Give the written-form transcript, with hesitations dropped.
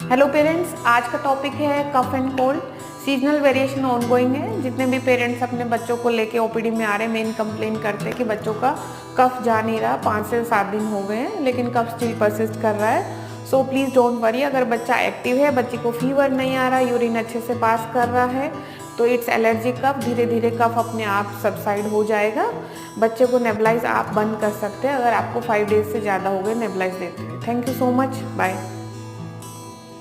Hello parents, आज का topic है cough and cold. Seasonal variation ongoing है। जितने भी पेरेंट्स अपने बच्चों को लेके ओपीडी में आ रहे हैं, मेन कंप्लेन करते हैं कि बच्चों का कफ जा नहीं रहा। 5 से 7 दिन हो गए हैं लेकिन कफ स्टिल परसिस्ट कर रहा है। सो प्लीज़ डोंट वरी, अगर बच्चा एक्टिव है, बच्चे को फीवर नहीं आ रहा, यूरिन अच्छे से पास कर रहा है, तो इट्स एलर्जी कफ। धीरे धीरे कफ अपने आप सबसाइड हो जाएगा। बच्चे को नेबुलाइज आप बंद कर सकते हैं अगर आपको 5 डेज से ज़्यादा हो गए नेबुलाइज देते हैं। Thank you so much, bye.